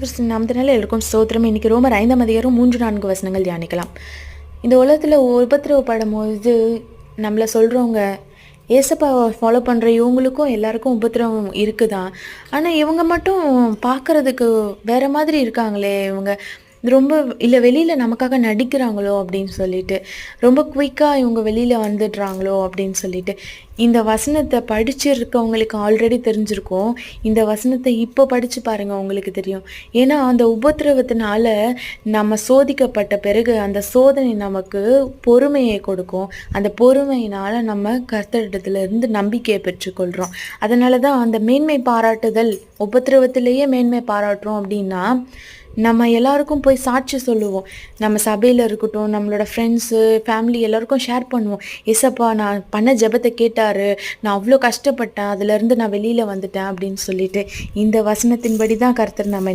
கிறிஸ்து நாமத்தினால எல்லாருக்கும் ஸ்தோத்திரம். இன்னைக்கு ரோமர் 5ஆம் அதிகாரம் 3-4 வசனங்கள் தியானிக்கலாம். இந்த உலகத்தில் உபத்திரவப்படும் போது நம்மளை சொல்கிறவங்க ஏசப்பாவை ஃபாலோ பண்ணுற இவங்களுக்கும் எல்லாருக்கும் உபத்திரவம் இருக்குதான். ஆனால் இவங்க மட்டும் பார்க்குறதுக்கு வேற மாதிரி இருக்காங்களே, இவங்க ரொம்ப இல்லை வெளியில் நமக்காக நடிக்கிறாங்களோ அப்படின்னு சொல்லிட்டு, ரொம்ப குயிக்காக இவங்க வெளியில் வந்துடுறாங்களோ அப்படின்னு சொல்லிட்டு, இந்த வசனத்தை படிச்சிருக்கவங்களுக்கு ஆல்ரெடி தெரிஞ்சிருக்கும். இந்த வசனத்தை இப்போ படித்து பாருங்கள், உங்களுக்கு தெரியும். ஏன்னா அந்த உபத்திரவத்தினால நம்ம சோதிக்கப்பட்ட பிறகு அந்த சோதனை நமக்கு பொறுமையை கொடுக்கும். அந்த பொறுமையினால் நம்ம கர்த்தரிடத்துலேருந்து நம்பிக்கையை பெற்றுக்கொள்கிறோம். அதனால தான் அந்த மேன்மை பாராட்டுதல், உபத்திரவத்திலேயே மேன்மை பாராட்டுறோம் அப்படின்னா நம்ம எல்லாருக்கும் போய் சாட்சி சொல்லுவோம். நம்ம சபையில் இருக்கட்டும், நம்மளோட ஃப்ரெண்ட்ஸு, ஃபேமிலி எல்லாருக்கும் ஷேர் பண்ணுவோம். ஏசப்பா நான் பண்ண ஜெபத்தை கேட்டார், நான் அவ்வளோ கஷ்டப்பட்டேன், அதுலேருந்து நான் வெளியில் வந்துட்டேன் அப்படின்னு சொல்லிட்டு. இந்த வசனத்தின்படி தான் கர்த்தர் நம்மை